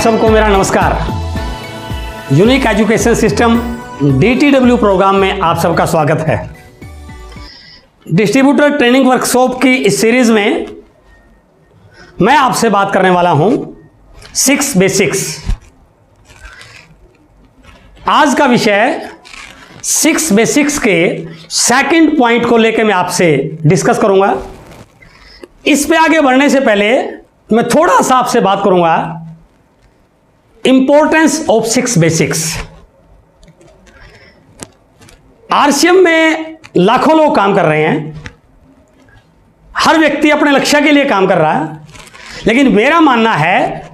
सबको मेरा नमस्कार। Unique education system DTW programme में आप सबका स्वागत है। डिस्ट्रीब्यूटर ट्रेनिंग वर्कशॉप की इस सीरीज में मैं आपसे बात करने वाला हूं 6 बेसिक्स। आज का विषय 6 बेसिक्स के सेकंड पॉइंट को लेकर मैं आपसे डिस्कस करूंगा। इस पे आगे बढ़ने से पहले मैं थोड़ा सा आपसे बात करूंगा इंपॉर्टेंस ऑफ 6 बेसिक्स। RCM में लाखों लोग काम कर रहे हैं, हर व्यक्ति अपने लक्ष्य के लिए काम कर रहा है, लेकिन मेरा मानना है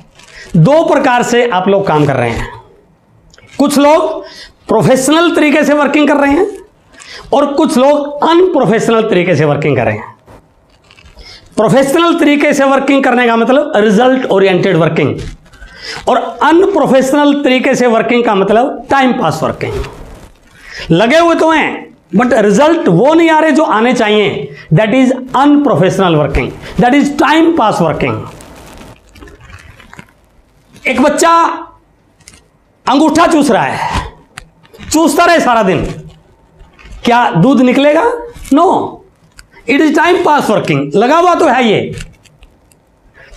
2 प्रकार से आप लोग काम कर रहे हैं। कुछ लोग प्रोफेशनल तरीके से वर्किंग कर रहे हैं और कुछ लोग अनप्रोफेशनल तरीके से वर्किंग कर रहे हैं। प्रोफेशनल तरीके से वर्किंग करने का मतलब रिजल्ट ओरिएंटेड वर्किंग, और अनप्रोफेशनल तरीके से वर्किंग का मतलब टाइम पास वर्किंग। लगे हुए तो हैं बट रिजल्ट वो नहीं आ रहे जो आने चाहिए, that is unprofessional working, that is time pass working. एक बच्चा अंगूठा चूस रहा है, चूसता रहे सारा दिन, क्या दूध निकलेगा? No, it is time pass working, लगा हुआ तो है ये।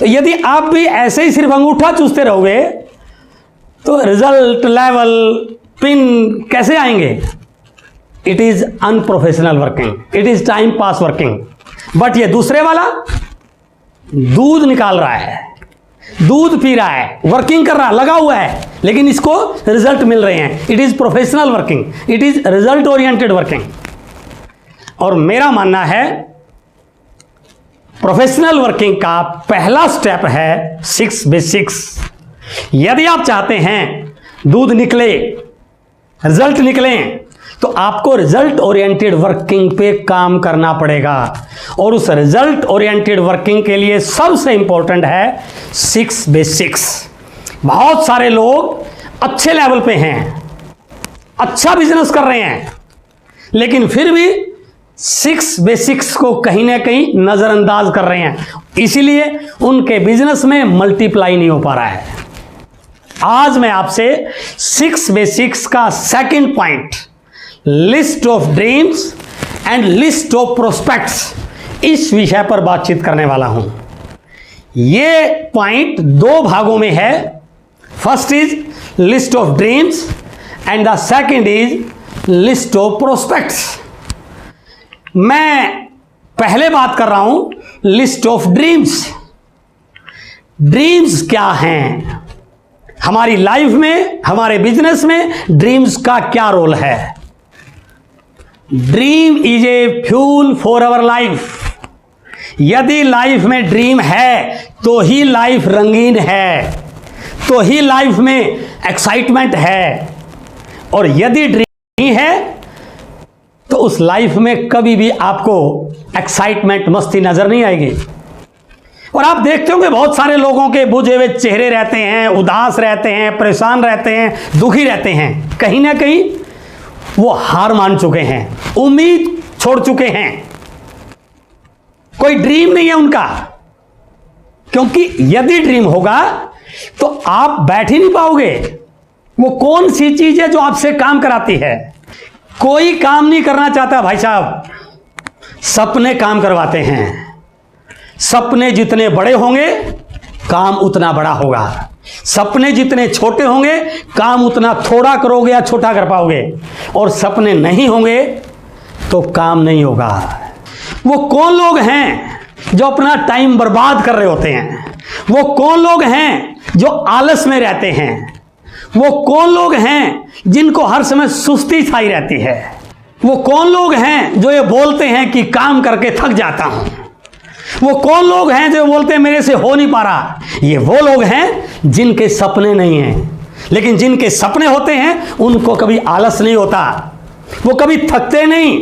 तो यदि आप भी ऐसे ही सिर्फ अंगूठा चूसते रहोगे तो रिजल्ट, लेवल, पिन कैसे आएंगे? It is unprofessional working, it is time pass working. But ये दूसरे वाला दूध निकाल रहा है, दूध पी रहा है, वर्किंग कर रहा है, लगा हुआ है, लेकिन इसको रिजल्ट मिल रहे हैं। It is professional working, it is result oriented working. और मेरा मानना है प्रोफेशनल वर्किंग का पहला स्टेप है 6 बेसिक्स। यदि आप चाहते हैं दूध निकले, रिजल्ट निकले, तो आपको रिजल्ट ओरिएंटेड वर्किंग पे काम करना पड़ेगा। और उस रिजल्ट ओरिएंटेड वर्किंग के लिए सबसे इंपॉर्टेंट है 6 बेसिक्स। बहुत सारे लोग अच्छे लेवल पे हैं, अच्छा बिजनेस कर रहे हैं, लेकिन फिर भी 6 बेसिक्स को कहीं ना कहीं नजरअंदाज कर रहे हैं, इसीलिए उनके बिजनेस में मल्टीप्लाई नहीं हो पा रहा है। आज मैं आपसे 6 बेसिक्स का second point, list of dreams and list of prospects, इस विषय पर बातचीत करने वाला हूं। यह पॉइंट 2 भागों में है। First is list of dreams and the second is list of prospects. मैं पहले बात कर रहा हूं लिस्ट ऑफ ड्रीम्स। ड्रीम्स क्या हैं हमारी लाइफ में, हमारे बिजनेस में ड्रीम्स का क्या रोल है? Dream is a fuel for our life. यदि लाइफ में ड्रीम है तो ही लाइफ रंगीन है, तो ही लाइफ में एक्साइटमेंट है। और यदि ड्रीम नहीं है तो उस लाइफ में कभी भी आपको एक्साइटमेंट, मस्ती नजर नहीं आएगी। और आप देखते होंगे बहुत सारे लोगों के बुझे हुए चेहरे रहते हैं, उदास रहते हैं, परेशान रहते हैं, दुखी रहते हैं। कहीं ना कहीं वो हार मान चुके हैं, उम्मीद छोड़ चुके हैं, कोई ड्रीम नहीं है उनका। क्योंकि यदि ड्रीम होगा तो आप बैठ ही नहीं पाओगे। वो कौन सी चीज है जो आपसे काम कराती है? कोई काम नहीं करना चाहता भाई साहब, सपने काम करवाते हैं। सपने जितने बड़े होंगे काम उतना बड़ा होगा, सपने जितने छोटे होंगे काम उतना थोड़ा करोगे या छोटा कर पाओगे, और सपने नहीं होंगे तो काम नहीं होगा। वो कौन लोग हैं जो अपना टाइम बर्बाद कर रहे होते हैं? वो कौन लोग हैं जो आलस में रहते हैं? वो कौन लोग हैं जिनको हर समय सुस्ती छाई रहती है? वो कौन लोग हैं जो ये बोलते हैं कि काम करके थक जाता हूं? वो कौन लोग हैं जो बोलते हैं मेरे से हो नहीं पा रहा? ये वो लोग हैं जिनके सपने नहीं हैं, लेकिन जिनके सपने होते हैं उनको कभी आलस नहीं होता, वो कभी थकते नहीं,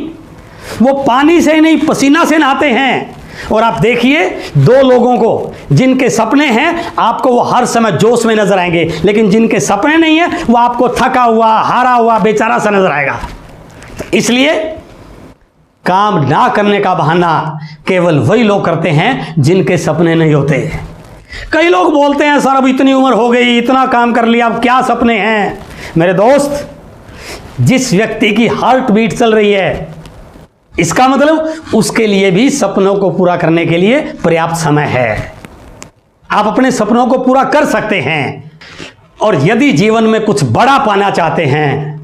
वो पानी से नहीं पसीना से नहाते हैं। और आप देखिए 2 लोगों को, जिनके सपने हैं आपको वो हर समय जोश में नजर आएंगे, लेकिन जिनके सपने नहीं है वो आपको थका हुआ, हारा हुआ, बेचारा सा नजर आएगा। तो इसलिए काम ना करने का बहाना केवल वही लोग करते हैं जिनके सपने नहीं होते। कई लोग बोलते हैं सर अब इतनी उम्र हो गई, इतना काम कर लिया, अब क्या सपने हैं। मेरे दोस्त, जिस व्यक्ति की हार्ट बीट चल रही है, इसका मतलब उसके लिए भी सपनों को पूरा करने के लिए पर्याप्त समय है। आप अपने सपनों को पूरा कर सकते हैं। और यदि जीवन में कुछ बड़ा पाना चाहते हैं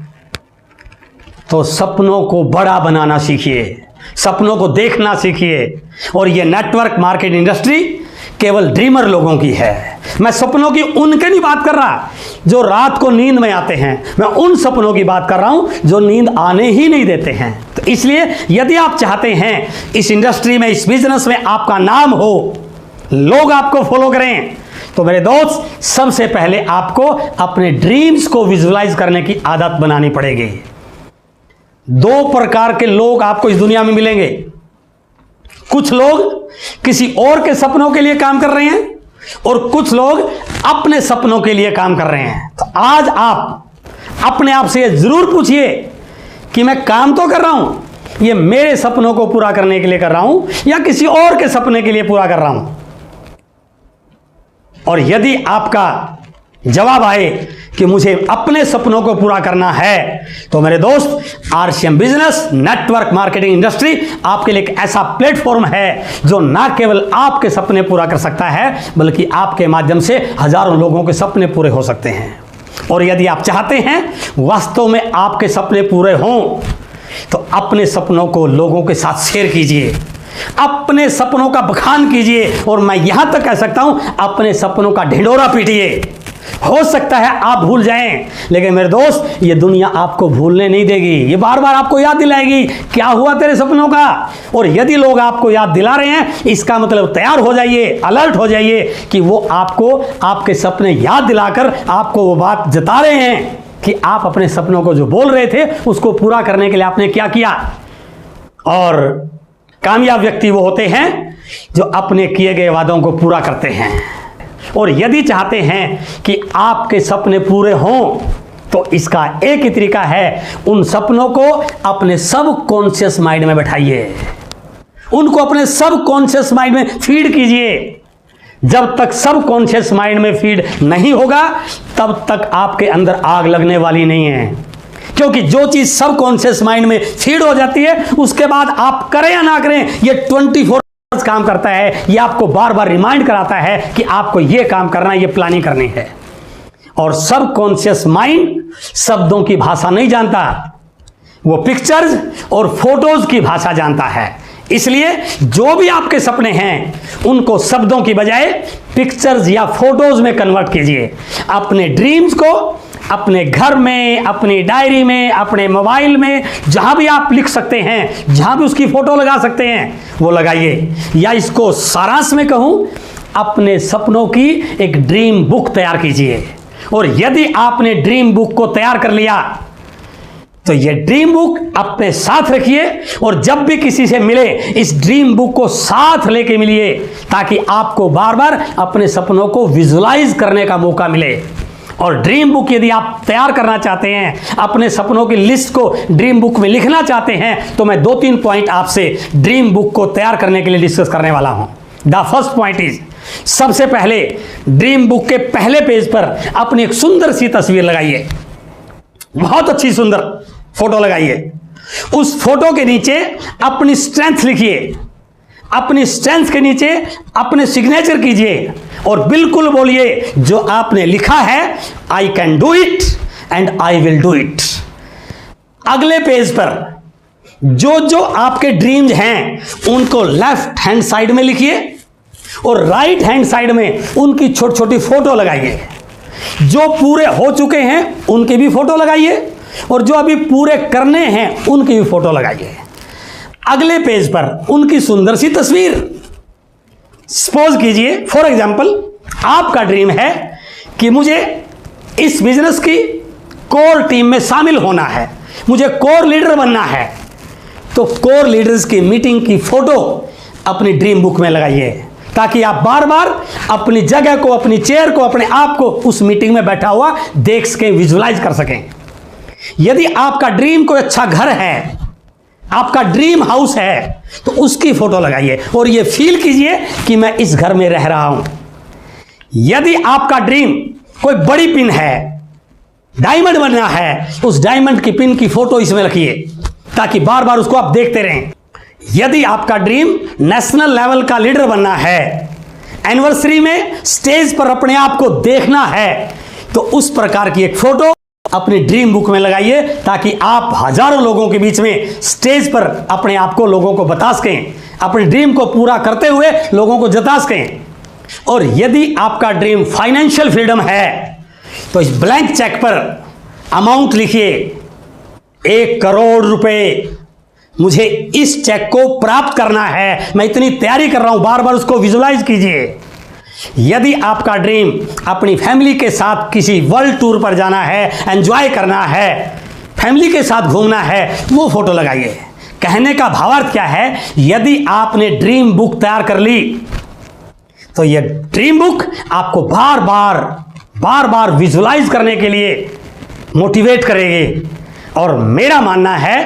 तो सपनों को बड़ा बनाना सीखिए, सपनों को देखना सीखिए। और यह नेटवर्क मार्केट इंडस्ट्री केवल ड्रीमर लोगों की है। मैं सपनों की उनके नहीं बात कर रहा जो रात को नींद में आते हैं, मैं उन सपनों की बात कर रहा हूं जो नींद आने ही नहीं देते हैं। तो इसलिए यदि आप चाहते हैं इस इंडस्ट्री में, इस बिजनेस में आपका नाम हो, लोग आपको फॉलो करें, तो मेरे दोस्त सबसे पहले आपको अपने ड्रीम्स को विजुअलाइज करने की आदत बनानी पड़ेगी। दो प्रकार के लोग आपको इस दुनिया में मिलेंगे। कुछ लोग किसी और के सपनों के लिए काम कर रहे हैं और कुछ लोग अपने सपनों के लिए काम कर रहे हैं। तो आज आप अपने आप से जरूर पूछिए कि मैं काम तो कर रहा हूं, ये मेरे सपनों को पूरा करने के लिए कर रहा हूं या किसी और के सपने के लिए पूरा कर रहा हूं। और यदि आपका जवाब आए कि मुझे अपने सपनों को पूरा करना है, तो मेरे दोस्त RCM business network marketing industry आपके लिए एक ऐसा प्लेटफॉर्म है जो ना केवल आपके सपने पूरा कर सकता है, बल्कि आपके माध्यम से हजारों लोगों के सपने पूरे हो सकते हैं। और यदि आप चाहते हैं वास्तव में आपके सपने पूरे हों, तो अपने सपनों को लोगों के साथ शेयर कीजिए, अपने सपनों का बखान कीजिए, और मैं यहां तक कह सकता हूं अपने सपनों का ढिंढोरा पीटिए। हो सकता है आप भूल जाएं, लेकिन मेरे दोस्त ये दुनिया आपको भूलने नहीं देगी। ये बार बार आपको याद दिलाएगी क्या हुआ तेरे सपनों का। और यदि लोग आपको याद दिला रहे हैं, इसका मतलब तैयार हो जाइए, अलर्ट हो जाइए कि वो आपको आपके सपने याद दिलाकर आपको वो बात जता रहे हैं कि आप अपने सपनों को जो बोल रहे थे उसको पूरा करने के लिए आपने क्या किया। और कामयाब व्यक्ति वो होते हैं जो अपने किए गए वादों को पूरा करते हैं। और यदि चाहते हैं कि आपके सपने पूरे हों, तो इसका एक ही तरीका है, उन सपनों को अपने सब कॉन्शियस माइंड में बैठाइए, उनको अपने सब कॉन्शियस माइंड में फीड कीजिए। जब तक सब कॉन्शियस माइंड में फीड नहीं होगा, तब तक आपके अंदर आग लगने वाली नहीं है। क्योंकि जो चीज सब कॉन्शियस माइंड में फीड हो जाती है, उसके बाद आप करें या ना करें, ये 24 काम करता है। ये आपको बार बार रिमाइंड कराता है कि आपको ये काम करना है, ये प्लानिंग करनी है। और सब कॉन्शियस माइंड शब्दों की भाषा नहीं जानता, वो पिक्चर्स और फोटोज की भाषा जानता है। इसलिए जो भी आपके सपने हैं उनको शब्दों की बजाय पिक्चर्स या फोटोज में कन्वर्ट कीजिए। अपने ड्रीम्स को अपने घर में, अपनी डायरी में, अपने मोबाइल में, जहां भी आप लिख सकते हैं, जहां भी उसकी फोटो लगा सकते हैं वो लगाइए। या इसको सारांश में कहूं, अपने सपनों की एक ड्रीम बुक तैयार कीजिए। और यदि आपने ड्रीम बुक को तैयार कर लिया, तो ये ड्रीम बुक अपने साथ रखिए, और जब भी किसी से मिले इस ड्रीम बुक को साथ लेके मिलिए, ताकि आपको बार बार अपने सपनों को विजुलाइज करने का मौका मिले। और ड्रीम बुक यदि आप तैयार करना चाहते हैं, अपने सपनों की लिस्ट को ड्रीम बुक में लिखना चाहते हैं, तो मैं 2-3 पॉइंट आपसे ड्रीम बुक को तैयार करने के लिए डिस्कस करने वाला हूं। द फर्स्ट पॉइंट इज, सबसे पहले ड्रीम बुक के पहले पेज पर अपनी एक सुंदर सी तस्वीर लगाइए, बहुत अच्छी सुंदर फोटो लगाइए। उस फोटो के नीचे अपनी स्ट्रेंथ लिखिए, अपनी स्ट्रेंथ के नीचे अपने सिग्नेचर कीजिए और बिल्कुल बोलिए जो आपने लिखा है, I can do it and I will do it. अगले पेज पर जो जो आपके ड्रीम्स हैं उनको लेफ्ट हैंड साइड में लिखिए और राइट हैंड साइड में उनकी छोटी छोटी फोटो लगाइए। जो पूरे हो चुके हैं उनकी भी फोटो लगाइए और जो अभी पूरे करने हैं उनकी भी फोटो लगाइए। अगले पेज पर उनकी सुंदर सी तस्वीर। सपोज कीजिए, फॉर एग्जाम्पल, आपका ड्रीम है कि मुझे इस बिजनेस की कोर टीम में शामिल होना है, मुझे कोर लीडर बनना है। तो कोर लीडर्स की मीटिंग की फोटो अपनी ड्रीम बुक में लगाइए, ताकि आप बार बार अपनी जगह को, अपनी चेयर को, अपने आप को उस मीटिंग में बैठा हुआ देख सकें, विजुलाइज कर सकें। यदि आपका ड्रीम कोई अच्छा घर है, आपका ड्रीम हाउस है, तो उसकी फोटो लगाइए और ये फील कीजिए कि मैं इस घर में रह रहा हूं। यदि आपका ड्रीम कोई बड़ी पिन है, डायमंड बनना है, उस डायमंड की पिन की फोटो इसमें रखिए ताकि बार बार उसको आप देखते रहें। यदि आपका ड्रीम नेशनल लेवल का लीडर बनना है, एनिवर्सरी में स्टेज पर अपने आप को देखना है, तो उस प्रकार की एक फोटो अपनी ड्रीम बुक में लगाइए ताकि आप हजारों लोगों के बीच में स्टेज पर अपने आप को लोगों को बता सकें, अपने ड्रीम को पूरा करते हुए लोगों को जता सकें। और यदि आपका ड्रीम फाइनेंशियल फ्रीडम है तो इस ब्लैंक चेक पर अमाउंट लिखिए, 1 करोड़ रुपए मुझे इस चेक को प्राप्त करना है, मैं इतनी तैयारी कर रहा हूं, बार बार उसको विजुलाइज कीजिए। यदि आपका ड्रीम अपनी फैमिली के साथ किसी वर्ल्ड टूर पर जाना है, एंजॉय करना है, फैमिली के साथ घूमना है, वो फोटो लगाइए। कहने का भावार्थ क्या है, यदि आपने ड्रीम बुक तैयार कर ली तो यह ड्रीम बुक आपको बार बार विजुलाइज करने के लिए मोटिवेट करेगी। और मेरा मानना है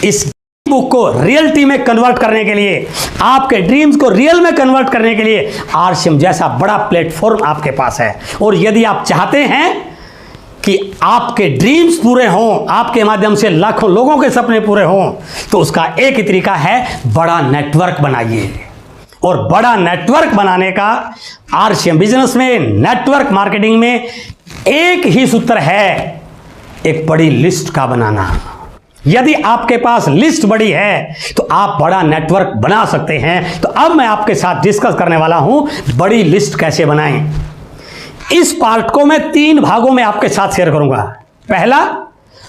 इस बुक को रियलिटी में कन्वर्ट करने के लिए, आपके ड्रीम्स को रियल में कन्वर्ट करने के लिए आरसीएम जैसा बड़ा प्लेटफॉर्म आपके पास है। और यदि आप चाहते हैं कि आपके ड्रीम्स पूरे हों, आपके माध्यम से लाखों लोगों के सपने पूरे हों, तो उसका एक ही तरीका है, बड़ा नेटवर्क बनाइए। और बड़ा नेटवर्क बनाने का आरसीएम बिजनेस में, नेटवर्क मार्केटिंग में एक ही सूत्र है, एक बड़ी लिस्ट का बनाना। यदि आपके पास लिस्ट बड़ी है तो आप बड़ा नेटवर्क बना सकते हैं। तो अब मैं आपके साथ डिस्कस करने वाला हूं बड़ी लिस्ट कैसे बनाएं। इस पार्ट को मैं 3 भागों में आपके साथ शेयर करूंगा। पहला,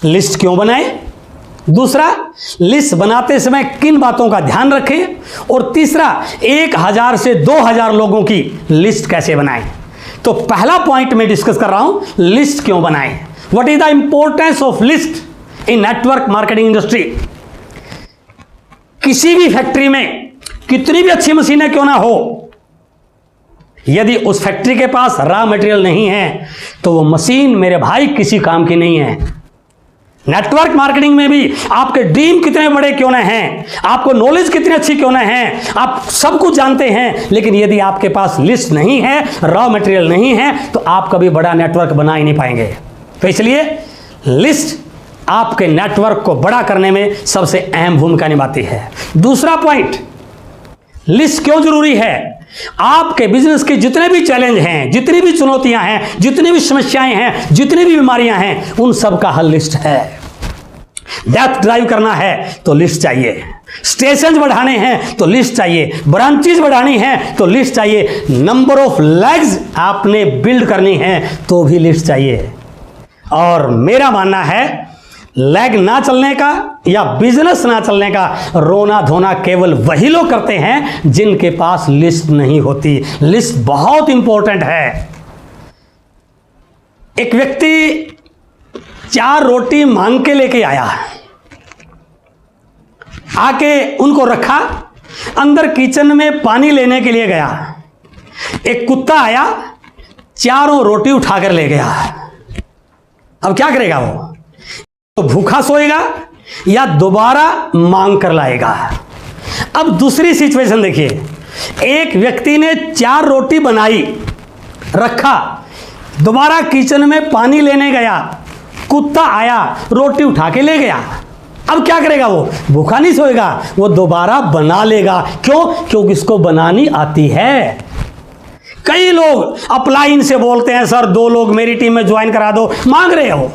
लिस्ट क्यों बनाएं, दूसरा, लिस्ट बनाते समय किन बातों का ध्यान रखें, और तीसरा, 1000 से 2000 लोगों की लिस्ट कैसे बनाएं। तो पहला पॉइंट मैं डिस्कस कर रहा हूं, लिस्ट क्यों बनाएं। What is the importance of list in network marketing industry. किसी भी फैक्ट्री में कितनी भी अच्छी मशीनें क्यों ना हो, यदि उस फैक्ट्री के पास रॉ मटेरियल नहीं है तो वो मशीन मेरे भाई किसी काम की नहीं है। नेटवर्क मार्केटिंग में भी आपके ड्रीम कितने बड़े क्यों ना हैं, आपको नॉलेज कितनी अच्छी क्यों ना है, आप सब कुछ जानते हैं, लेकिन यदि आपके पास लिस्ट नहीं है, रॉ मटेरियल नहीं है, तो आप कभी बड़ा नेटवर्क बना ही नहीं पाएंगे। तो इसलिए लिस्ट आपके नेटवर्क को बड़ा करने में सबसे अहम भूमिका निभाती है। दूसरा पॉइंट, लिस्ट क्यों जरूरी है। आपके बिजनेस के जितने भी चैलेंज हैं, जितनी भी चुनौतियां हैं, जितनी भी समस्याएं हैं, जितनी भी बीमारियां हैं, उन सब का हल लिस्ट है। डेप्थ ड्राइव करना है तो लिस्ट चाहिए, स्टेशन बढ़ाने हैं तो लिस्ट चाहिए, ब्रांचेस बढ़ानी है तो लिस्ट चाहिए, नंबर ऑफ लेग्स आपने बिल्ड करनी है तो भी लिस्ट चाहिए। और मेरा मानना है, लेग ना चलने का या बिजनेस ना चलने का रोना धोना केवल वही लोग करते हैं जिनके पास लिस्ट नहीं होती। लिस्ट बहुत इंपॉर्टेंट है। एक व्यक्ति 4 रोटी मांग के लेके आया, आके उनको रखा, अंदर किचन में पानी लेने के लिए गया, एक कुत्ता आया, 4 रोटी उठाकर ले गया। अब क्या करेगा वो, तो भूखा सोएगा या दोबारा मांग कर लाएगा। अब दूसरी सिचुएशन देखिए, एक व्यक्ति ने 4 रोटी बनाई, रखा, दोबारा किचन में पानी लेने गया, कुत्ता आया, रोटी उठा के ले गया। अब क्या करेगा वो, भूखा नहीं सोएगा, वो दोबारा बना लेगा। क्यों, क्योंकि उसको बनानी आती है। कई लोग अपलाइन से बोलते हैं, सर 2 लोग मेरी टीम में ज्वाइन करा दो, मांग रहे हो,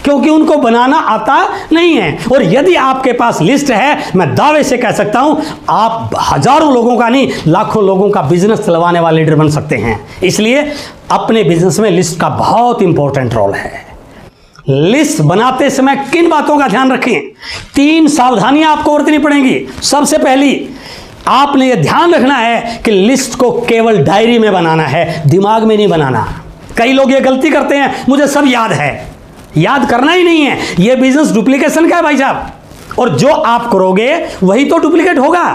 क्योंकि उनको बनाना आता नहीं है। और यदि आपके पास लिस्ट है, मैं दावे से कह सकता हूं, आप हजारों लोगों का नहीं, लाखों लोगों का बिजनेस चलवाने वाले लीडर बन सकते हैं। इसलिए अपने बिजनेस में लिस्ट का बहुत इंपॉर्टेंट रोल है। लिस्ट बनाते समय किन बातों का ध्यान रखें, 3 सावधानियां आपको बरतनी पड़ेंगी। सबसे पहली, आपने यह ध्यान रखना है कि लिस्ट को केवल डायरी में बनाना है, दिमाग में नहीं बनाना। कई लोग ये गलती करते हैं, मुझे सब याद है, याद करना ही नहीं है। यह बिजनेस डुप्लीकेशन का है भाई साहब, और जो आप करोगे वही तो डुप्लीकेट होगा।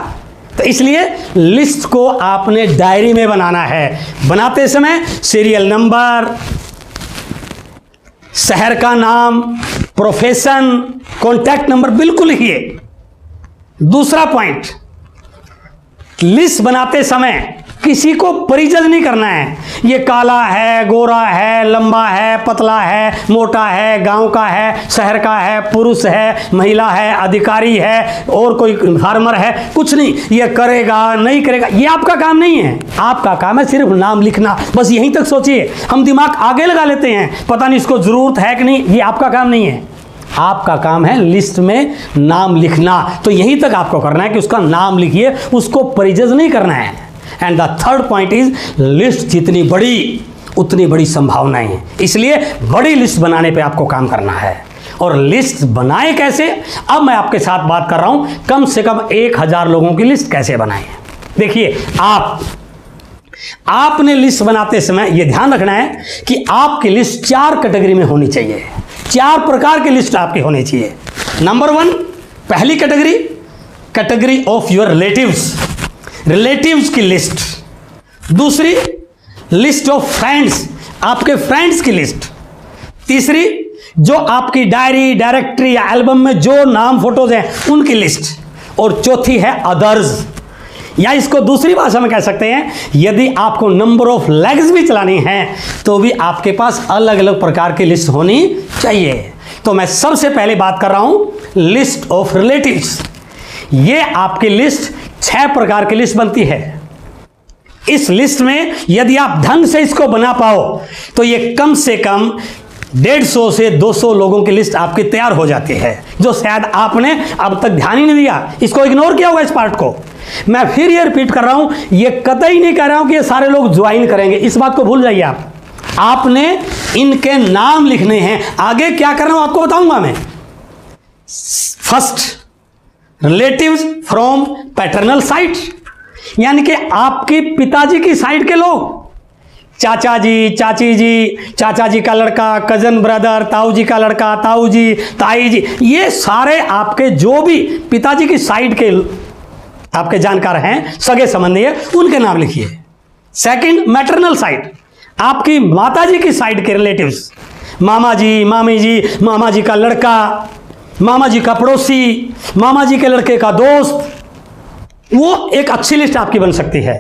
तो इसलिए लिस्ट को आपने डायरी में बनाना है। बनाते समय सीरियल नंबर, शहर का नाम, प्रोफेशन, कॉन्टैक्ट नंबर बिल्कुल लिखिए। दूसरा पॉइंट, लिस्ट बनाते समय किसी को परिजज नहीं करना है। ये काला है, गोरा है, लंबा है, पतला है, मोटा है, गांव का है, शहर का है, पुरुष है, महिला है, अधिकारी है और कोई फार्मर है, कुछ नहीं। ये करेगा नहीं करेगा, ये आपका काम नहीं है। आपका काम है सिर्फ नाम लिखना, बस यहीं तक सोचिए। हम दिमाग आगे लगा लेते हैं, पता नहीं इसको जरूरत है कि नहीं, ये आपका काम नहीं है। आपका काम है लिस्ट में नाम लिखना, तो यहीं तक आपको करना है कि उसका नाम लिखिए, उसको परिजज नहीं करना है। And the third point is, list जितनी बड़ी उतनी बड़ी संभावनाएं हैं, इसलिए बड़ी लिस्ट बनाने पे आपको काम करना है। और लिस्ट बनाए कैसे, अब मैं आपके साथ बात कर रहा हूं, कम से कम 1000 लोगों की लिस्ट कैसे बनाएं। देखिए, आपने लिस्ट बनाते समय यह ध्यान रखना है कि आपकी लिस्ट 4 कैटेगरी में होनी चाहिए। 4 प्रकार की लिस्ट आपकी होनी चाहिए। नंबर 1, पहली category, category of your relatives की लिस्ट। दूसरी, लिस्ट ऑफ फ्रेंड्स, आपके फ्रेंड्स की लिस्ट। तीसरी, जो आपकी डायरी, डायरेक्टरी या एल्बम में जो नाम फोटोज हैं उनकी लिस्ट। और चौथी है अदर्स, या इसको दूसरी भाषा में कह सकते हैं, यदि आपको नंबर ऑफ लेग्स भी चलानी है तो भी आपके पास अलग अलग प्रकार की लिस्ट होनी चाहिए। तो मैं सबसे पहले बात कर रहा हूं लिस्ट ऑफ रिलेटिव्स। ये आपकी लिस्ट 6 प्रकार की लिस्ट बनती है। इस लिस्ट में यदि आप ढंग से इसको बना पाओ तो ये कम से कम 150 से 200 लोगों की लिस्ट आपकी तैयार हो जाती है, जो शायद आपने अब तक ध्यान ही नहीं दिया, इसको इग्नोर किया होगा इस पार्ट को। मैं फिर ये रिपीट कर रहा हूं, ये कतई नहीं कह रहा हूं कि ये सारे लोग ज्वाइन करेंगे, इस बात को भूल जाइए आप। आपने इनके नाम लिखने हैं, आगे क्या करना है आपको बताऊंगा मैं। First, relatives from paternal side, यानी कि आपकी पिताजी की साइड के लोग, चाचा जी, चाची जी, चाचा जी का लड़का, कजन ब्रदर, ताऊ जी का लड़का, ताऊ जी, ताई जी, ये सारे आपके जो भी पिताजी की साइड के आपके जानकार हैं, सगे संबंधी है, उनके नाम लिखिए। सेकंड, मैटरनल साइड, आपकी माताजी की साइड के रिलेटिव्स, मामा जी, मामी जी, मामा जी का लड़का, मामा जी का पड़ोसी, मामा जी के लड़के का दोस्त, वो एक अच्छी लिस्ट आपकी बन सकती है।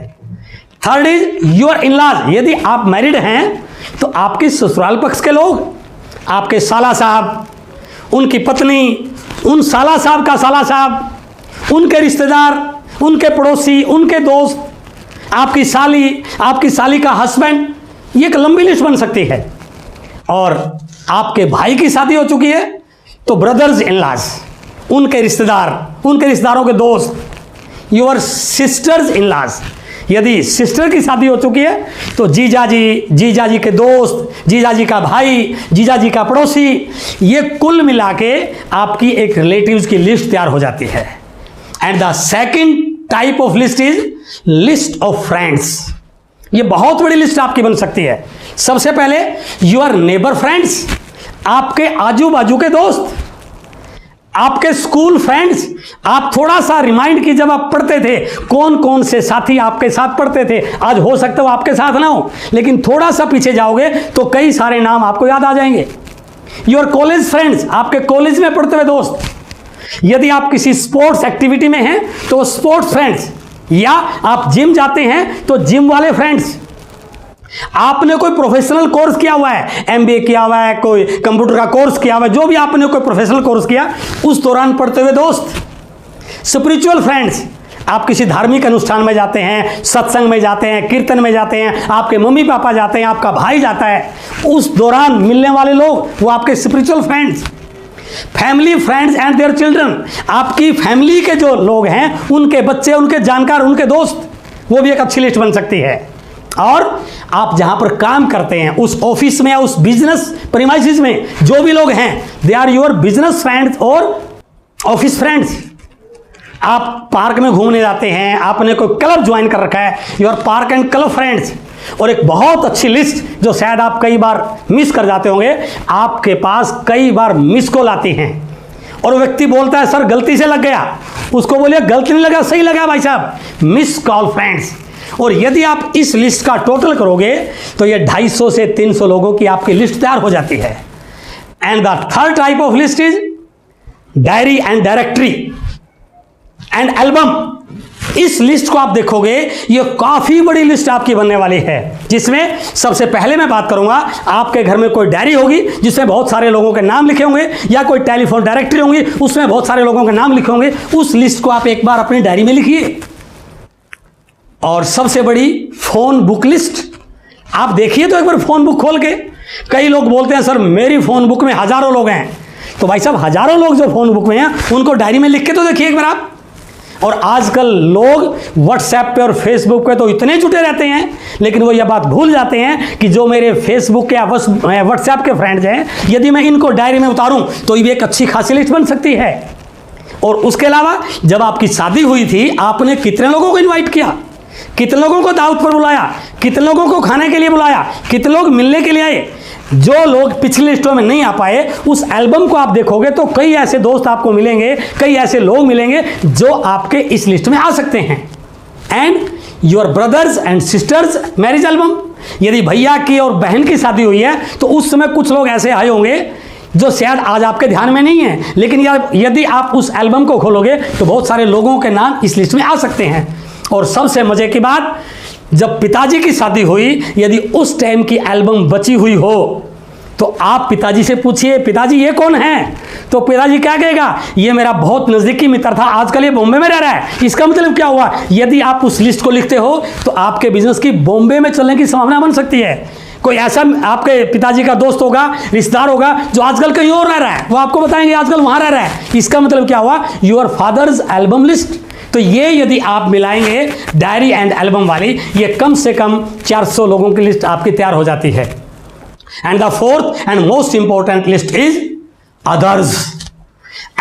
थर्ड इज योर इन-लॉज, यदि आप मैरिड हैं तो आपके ससुराल पक्ष के लोग, आपके साला साहब, उनकी पत्नी, उन साला साहब का साला साहब, उनके रिश्तेदार, उनके पड़ोसी, उनके दोस्त, आपकी साली का हस्बैंड, ये एक लंबी लिस्ट बन सकती है। और आपके भाई की शादी हो चुकी है तो ब्रदर्स इन-लॉज, उनके रिश्तेदार, उनके रिश्तेदारों के दोस्त, योर सिस्टर्स इन-लॉज, यदि सिस्टर की शादी हो चुकी है तो जीजा जी के दोस्त, जीजा जी का भाई, जीजा जी का पड़ोसी, ये कुल मिला के आपकी एक रिलेटिव्स की लिस्ट तैयार हो जाती है। And the second type of list is list of friends. ये बहुत बड़ी लिस्ट आपकी बन सकती है। सबसे पहले योर नेबर फ्रेंड्स, आपके आजू बाजू के दोस्त, आपके स्कूल फ्रेंड्स। आप थोड़ा सा रिमाइंड की, जब आप पढ़ते थे कौन कौन से साथी आपके साथ पढ़ते थे, आज हो सकता है वो आपके साथ ना हो, लेकिन थोड़ा सा पीछे जाओगे तो कई सारे नाम आपको याद आ जाएंगे। योर कॉलेज फ्रेंड्स, आपके कॉलेज में पढ़ते हुए दोस्त, यदि आप किसी स्पोर्ट्स एक्टिविटी में हैं तो स्पोर्ट्स फ्रेंड्स, या आप जिम जाते हैं तो जिम वाले फ्रेंड्स, आपने कोई प्रोफेशनल कोर्स किया हुआ है, एमबीए किया हुआ है, कोई कंप्यूटर का कोर्स किया हुआ है, जो भी आपने कोई प्रोफेशनल कोर्स किया उस दौरान पढ़ते हुए दोस्त। स्पिरिचुअल फ्रेंड्स, आप किसी धार्मिक अनुष्ठान में जाते हैं, सत्संग में जाते हैं, कीर्तन में जाते हैं, आपके मम्मी पापा जाते हैं, आपका भाई जाता है, उस दौरान मिलने वाले लोग वो आपके spiritual friends. Family friends and their children, आपकी फैमिली के जो लोग हैं, उनके बच्चे, उनके जानकार, उनके दोस्त, वो भी एक अच्छी लिस्ट बन सकती है। और आप जहां पर काम करते हैं, उस ऑफिस में या उस बिजनेस प्रीमाइसेस में जो भी लोग हैं, they are your business friends और ऑफिस फ्रेंड्स। आप पार्क में घूमने जाते हैं, आपने कोई क्लब ज्वाइन कर रखा है, your park and club friends. और एक बहुत अच्छी लिस्ट जो शायद आप कई बार मिस कर जाते होंगे, आपके पास कई बार मिस कॉल आती हैं और व्यक्ति बोलता है सर गलती से लग गया, उसको बोलिए गलती नहीं लगा, सही लगा भाई साहब, मिस कॉल फ्रेंड्स। और यदि आप इस लिस्ट का टोटल करोगे तो ये 250 से 300 लोगों की आपकी लिस्ट तैयार हो जाती है। And the third type of list is diary and directory and album. इस लिस्ट को आप देखोगे, ये काफी बड़ी लिस्ट आपकी बनने वाली है, जिसमें सबसे पहले मैं बात करूंगा, आपके घर में कोई डायरी होगी जिसमें बहुत सारे लोगों के नाम लिखे होंगे, या कोई टेलीफोन डायरेक्टरी होंगी उसमें बहुत सारे लोगों के नाम लिखे होंगे। उस लिस्ट को आप एक बार अपनी डायरी में लिखिए। और सबसे बड़ी फोन बुक लिस्ट आप देखिए तो एक बार फोन बुक खोल के। कई लोग बोलते हैं सर मेरी फोन बुक में हजारों लोग हैं, तो भाई साहब हजारों लोग जो फोन बुक में हैं उनको डायरी में लिख के तो देखिए एक बार आप। और आजकल लोग व्हाट्सएप पे और फेसबुक पे तो इतने जुटे रहते हैं, लेकिन वो यह बात भूल जाते हैं कि जो मेरे फेसबुक के व्हाट्सएप के फ्रेंड्स हैं, यदि मैं इनको डायरी में उतारूं तो ये एक अच्छी खासी लिस्ट बन सकती है। और उसके अलावा जब आपकी शादी हुई थी, आपने कितने लोगों को इन्वाइट किया, कितने लोगों को दावत पर बुलाया, कितने लोगों को खाने के लिए बुलाया, कितने लोग मिलने के लिए आए। जो लोग पिछली लिस्टों में नहीं आ पाए, उस एल्बम को आप देखोगे तो कई ऐसे दोस्त आपको मिलेंगे, कई ऐसे लोग मिलेंगे जो आपके इस लिस्ट में आ सकते हैं। And your brothers and sisters marriage album, यदि भैया की और बहन की शादी हुई है तो उस समय कुछ लोग ऐसे आए होंगे जो शायद आज आपके ध्यान में नहीं है, लेकिन यदि आप उस एल्बम को खोलोगे तो बहुत सारे लोगों के नाम इस लिस्ट में आ सकते हैं। और सबसे मजे की बात, जब पिताजी की शादी हुई, यदि उस टाइम की एल्बम बची हुई हो तो आप पिताजी से पूछिए पिताजी ये कौन है, तो पिताजी क्या कहेगा, ये मेरा बहुत नजदीकी मित्र था, आजकल ये बॉम्बे में रह रहा है। इसका मतलब क्या हुआ, यदि आप उस लिस्ट को लिखते हो तो आपके बिजनेस की बॉम्बे में चलने की संभावना बन सकती है। कोई ऐसा आपके पिताजी का दोस्त होगा, रिश्तेदार होगा जो आजकल कहीं और रह रहा है, वो आपको बताएंगे आजकल वहां रह रहा है। इसका मतलब क्या हुआ, योर फादर्स एल्बम लिस्ट। तो ये यदि आप मिलाएंगे डायरी एंड एल्बम वाली, ये कम से कम 400 लोगों की लिस्ट आपकी तैयार हो जाती है। And the fourth and most important list is others.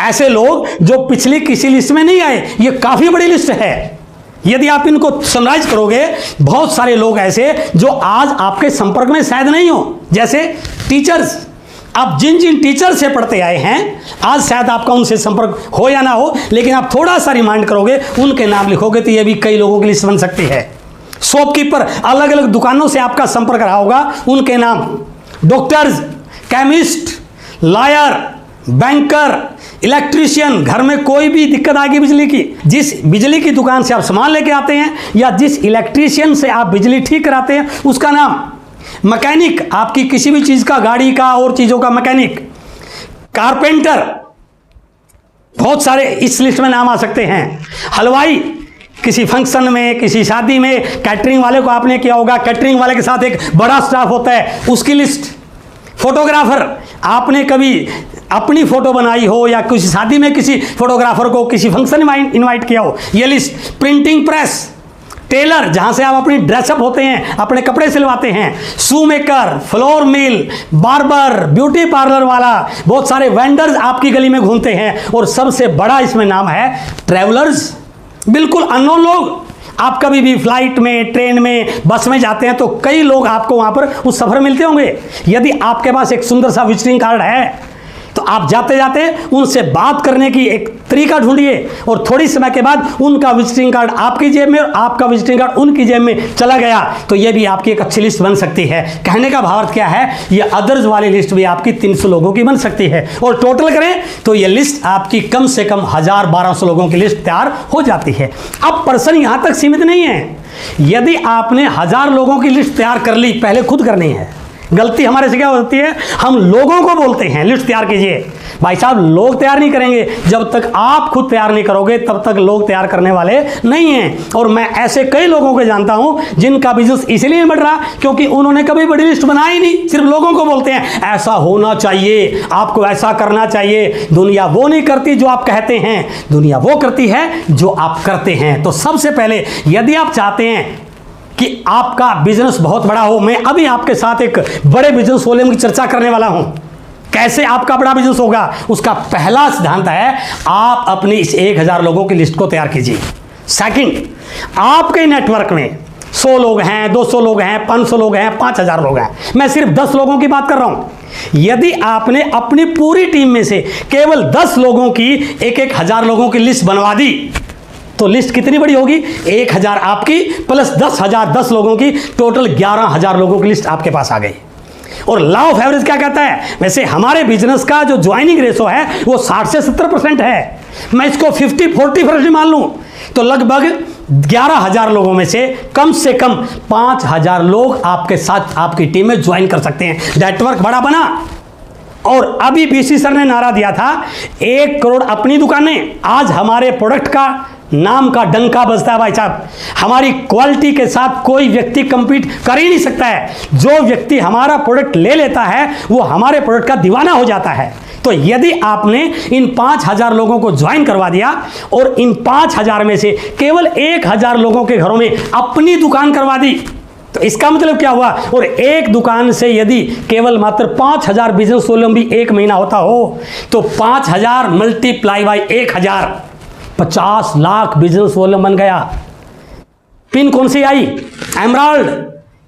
ऐसे लोग जो पिछली किसी लिस्ट में नहीं आए, ये काफी बड़ी लिस्ट है। यदि आप इनको समराइज करोगे, बहुत सारे लोग ऐसे जो आज आपके संपर्क में शायद नहीं हो, जैसे टीचर्स। आप जिन जिन टीचर से पढ़ते आए हैं, आज शायद आपका उनसे संपर्क हो या ना हो, लेकिन आप थोड़ा सा रिमाइंड करोगे, उनके नाम लिखोगे तो ये भी कई लोगों की लिस्ट बन सकती है। शॉपकीपर, अलग अलग दुकानों से आपका संपर्क रहा होगा, उनके नाम। Doctors, chemist, lawyer, banker, electrician, घर में कोई भी दिक्कत आएगी बिजली की, जिस बिजली की दुकान से आप सामान लेके आते हैं या जिस इलेक्ट्रीशियन से आप बिजली ठीक कराते हैं उसका नाम। मैकेनिक, आपकी किसी भी चीज का, गाड़ी का और चीजों का मैकेनिक। कारपेंटर, बहुत सारे इस लिस्ट में नाम आ सकते हैं। हलवाई, किसी फंक्शन में, किसी शादी में कैटरिंग वाले को आपने किया होगा, कैटरिंग वाले के साथ एक बड़ा स्टाफ होता है, उसकी लिस्ट। फोटोग्राफर, आपने कभी अपनी फोटो बनाई हो या किसी शादी में किसी फोटोग्राफर को किसी फंक्शन में इनवाइट किया हो, ये लिस्ट। प्रिंटिंग प्रेस, टेलर, जहां से आप अपनी ड्रेसअप होते हैं, अपने कपड़े सिलवाते हैं। शू maker, flour mill, barber, beauty parlour वाला, बहुत सारे वेंडर्स आपकी गली में घूमते हैं। और सबसे बड़ा इसमें नाम है ट्रैवलर्स, बिल्कुल अननोन लोग। आप कभी भी फ्लाइट में, ट्रेन में, बस में जाते हैं तो कई लोग आपको वहां पर उस सफर मिलते होंगे। यदि आपके पास एक सुंदर सा विजिटिंग कार्ड है तो आप जाते जाते उनसे बात करने की एक तरीका ढूंढिए, और थोड़ी समय के बाद उनका विजिटिंग कार्ड आपकी जेब में और आपका विजिटिंग कार्ड उनकी जेब में चला गया, तो ये भी आपकी एक अच्छी लिस्ट बन सकती है। कहने का भावार्थ क्या है, ये अदर्स वाली लिस्ट भी आपकी 300 लोगों की बन सकती है। और टोटल करें तो ये लिस्ट आपकी कम से कम 1000-1200 लोगों की लिस्ट तैयार हो जाती है। अब पर्सन यहां तक सीमित नहीं है। यदि आपने 1000 लोगों की लिस्ट तैयार कर ली, पहले खुद करनी है। गलती हमारे से क्या होती है, हम लोगों को बोलते हैं लिस्ट तैयार कीजिए। भाई साहब, लोग तैयार नहीं करेंगे जब तक आप खुद तैयार नहीं करोगे, तब तक लोग तैयार करने वाले नहीं हैं। और मैं ऐसे कई लोगों को जानता हूं जिनका बिजनेस इसलिए नहीं बढ़ रहा क्योंकि उन्होंने कभी बड़ी लिस्ट बनाई नहीं, सिर्फ लोगों को बोलते हैं ऐसा होना चाहिए, आपको ऐसा करना चाहिए। दुनिया वो नहीं करती जो आप कहते हैं, दुनिया वो करती है जो आप करते हैं। तो सबसे पहले यदि आप चाहते हैं कि आपका बिजनेस बहुत बड़ा हो, मैं अभी आपके साथ एक बड़े बिजनेस वॉल्यूम की चर्चा करने वाला हूं। कैसे आपका बड़ा बिजनेस होगा, उसका पहला सिद्धांत है आप अपनी इस 1000 लोगों की लिस्ट को तैयार कीजिए। सेकंड, आपके नेटवर्क में 100 लोग हैं, 200 लोग हैं, 500 लोग हैं, 5000 लोग हैं, मैं सिर्फ 10 लोगों की बात कर रहा हूं। यदि आपने अपनी पूरी टीम में से केवल 10 लोगों की 1-1000 लोगों की लिस्ट बनवा दी तो लिस्ट कितनी बड़ी होगी, 1000 आपकी प्लस 10,000 10 लोगों की, टोटल 11,000 लोगों की लिस्ट आपके पास आ गई। और लॉ ऑफ एवरेज क्या कहता है, वैसे हमारे बिजनेस का जो ज्वाइनिंग रेशो है वो 60 से 70% है। मैं इसको 50-40% मान लूं तो लगभग 11,000 लोगों में से कम 5,000 लोग आपके साथ आपकी टीम में ज्वाइन कर सकते हैं। नेटवर्क बड़ा बना। और अभी बीसी सर ने नारा दिया था 1 करोड़ अपनी दुकानें। आज हमारे प्रोडक्ट का नाम का डंका बजता है भाई साहब। हमारी क्वालिटी के साथ कोई व्यक्ति कंपीट कर ही नहीं सकता है। जो व्यक्ति हमारा प्रोडक्ट ले लेता है वो हमारे प्रोडक्ट का दीवाना हो जाता है। तो यदि आपने इन 5,000 लोगों को ज्वाइन करवा दिया और इन 5,000 में से केवल 1,000 लोगों के घरों में अपनी दुकान करवा दी, तो इसका मतलब क्या हुआ? और एक दुकान से यदि केवल मात्र 5,000 बिजनेस वॉल्यूम भी एक महीना होता हो तो 5,000 multiply by 1,000 50 lakh business volume बन गया। पिन कौन सी आई? एमराल्ड।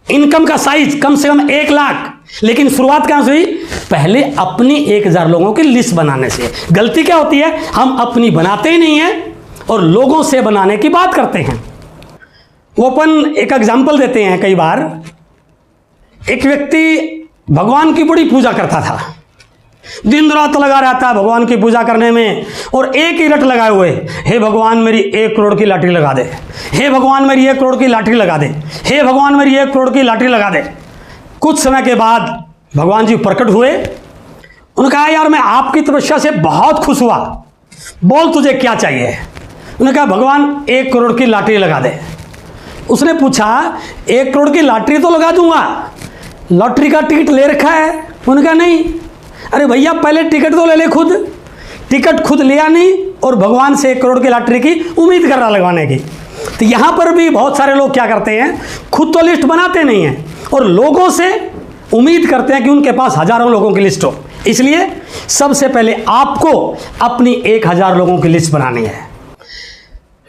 इनकम का साइज कम से कम 1 लाख। लेकिन शुरुआत कहां से हुई? पहले अपनी 1,000 लोगों की लिस्ट बनाने से। गलती क्या होती है? हम अपनी बनाते ही नहीं है और लोगों से बनाने की बात करते हैं। वो अपन एक एग्जाम्पल देते हैं। कई बार एक व्यक्ति भगवान की बड़ी पूजा करता था, दिन रात लगा रहता है भगवान की पूजा करने में, और एक ही रट लगाए हुए, हे भगवान मेरी 1 करोड़ की लॉटरी लगा दे, हे भगवान मेरी 1 करोड़ की लॉटरी लगा दे, हे भगवान मेरी 1 करोड़ की लॉटरी लगा दे। कुछ समय के बाद भगवान जी प्रकट हुए। उन्होंने कहा यार मैं आपकी तपस्या से बहुत खुश हुआ, बोल तुझे क्या चाहिए? उन्होंने कहा भगवान 1 करोड़ की लॉटरी लगा दे। उसने पूछा 1 करोड़ की लॉटरी तो लगा दूंगा, लॉटरी का टिकट ले रखा है? उन्होंने कहा नहीं। अरे भैया पहले टिकट तो ले ले खुद। टिकट खुद लिया नहीं और भगवान से 1 करोड़ की लॉटरी की उम्मीद कर रहा लगवाने की। तो यहां पर भी बहुत सारे लोग क्या करते हैं, खुद तो लिस्ट बनाते नहीं हैं और लोगों से उम्मीद करते हैं कि उनके पास हजारों लोगों की लिस्ट हो। इसलिए सबसे पहले आपको अपनी 1,000 लोगों की लिस्ट बनानी है।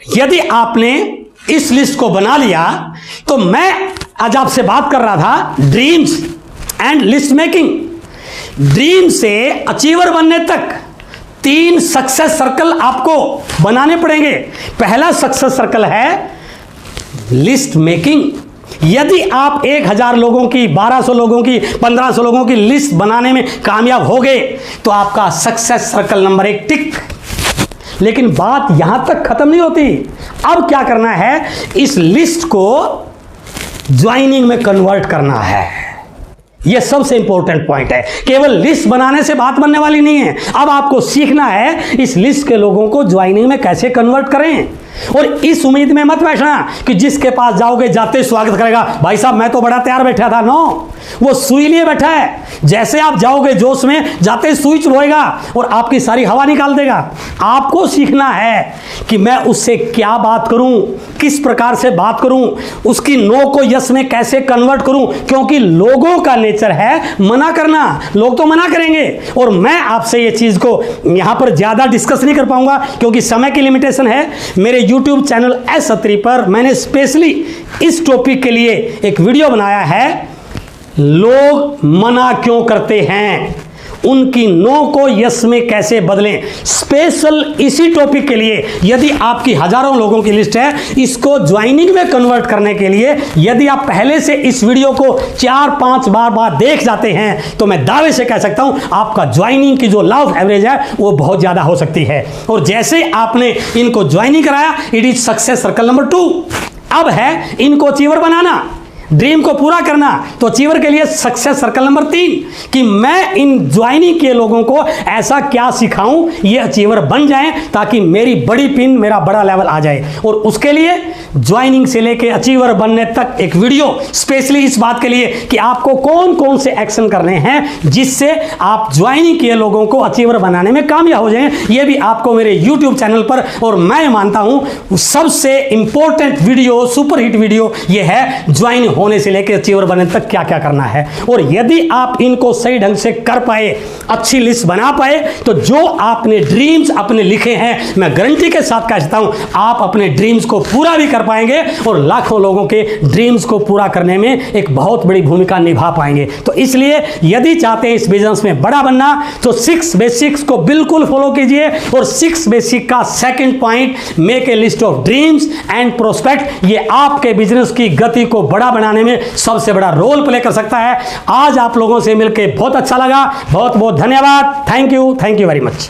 यदि आपने इस लिस्ट को बना लिया तो मैं आज आपसे बात कर रहा था dreams and list making. Dream से अचीवर बनने तक 3 सक्सेस सर्कल आपको बनाने पड़ेंगे। पहला सक्सेस सर्कल है लिस्ट मेकिंग। यदि आप 1,000 लोगों की, 1,200 लोगों की, 1,500 लोगों की लिस्ट बनाने में कामयाब हो गए तो आपका सक्सेस सर्कल नंबर 1 टिक। लेकिन बात यहां तक खत्म नहीं होती। अब क्या करना है? इस लिस्ट को ज्वाइनिंग में कन्वर्ट करना है। यह सबसे इंपॉर्टेंट पॉइंट है। केवल लिस्ट बनाने से बात बनने वाली नहीं है। अब आपको सीखना है इस लिस्ट के लोगों को ज्वाइनिंग में कैसे कन्वर्ट करें। और इस उम्मीद में मत बैठना कि जिसके पास जाओगे जाते स्वागत करेगा, भाई साहब मैं तो बड़ा तैयार बैठा था। नो, वो सुई लिए बैठा है। जैसे आप जाओगे जोश में, जाते सुई चुभेगा और आपकी सारी हवा निकाल देगा। आपको सीखना है कि मैं उससे क्या बात करूं, किस प्रकार से बात करूं, उसकी नो को यस में कैसे कन्वर्ट करूं। क्योंकि लोगों का नेचर है मना करना। लोग तो मना करेंगे और मैं आपसे ये चीज को यहां पर ज्यादा डिस्कस नहीं कर पाऊंगा क्योंकि समय की लिमिटेशन है। मेरे YouTube चैनल एस अत्री पर मैंने स्पेशली इस टॉपिक के लिए एक वीडियो बनाया है, लोग मना क्यों करते हैं, उनकी नो को यस में कैसे बदलें। स्पेशल इसी टॉपिक के लिए यदि आपकी हजारों लोगों की लिस्ट है, इसको ज्वाइनिंग में कन्वर्ट करने के लिए यदि आप पहले से इस वीडियो को 4-5 बार देख जाते हैं तो मैं दावे से कह सकता हूं आपका ज्वाइनिंग की जो लॉ ऑफ एवरेज है वो बहुत ज्यादा हो सकती है। और जैसे आपने इनको ज्वाइनिंग कराया, it is success circle number 2। अब है इनको अचीवर बनाना, ड्रीम को पूरा करना। तो अचीवर के लिए सक्सेस सर्कल नंबर 3 कि मैं इन ज्वाइनिंग के लोगों को ऐसा क्या सिखाऊं ये अचीवर बन जाएं ताकि मेरी बड़ी पिन, मेरा बड़ा लेवल आ जाए। और उसके लिए ज्वाइनिंग से लेके अचीवर बनने तक एक वीडियो स्पेशली इस बात के लिए कि आपको कौन कौन से एक्शन करने हैं जिससे आप ज्वाइनिंग के लोगों को अचीवर बनाने में कामयाब हो जाएं। ये भी आपको मेरे YouTube चैनल पर, और मैं मानता हूं सबसे important video, super hit video ये है ज्वाइन होने से लेकर अचीवर बनने तक क्या क्या करना है। और यदि आप इनको सही ढंग से कर पाए, अच्छी लिस्ट बना पाए, तो जो आपने ड्रीम्स अपने लिखे हैं मैं गारंटी के साथ कह सकता हूं आप अपने ड्रीम्स को पूरा भी कर पाएंगे और लाखों लोगों के ड्रीम्स को पूरा करने में एक बहुत बड़ी भूमिका निभा पाएंगे। तो इसलिए यदि चाहते हैं इस बिजनेस में बड़ा बनना तो 6 बेसिक्स को बिल्कुल फॉलो कीजिए। और 6 बेसिक का second point, make a list of dreams and prospect, ये आपके बिजनेस की गति को बड़ा बनाने में सबसे बड़ा रोल प्ले कर सकता है। आज आप लोगों से मिलकर बहुत अच्छा लगा। बहुत बहुत धन्यवाद। Thank you very much.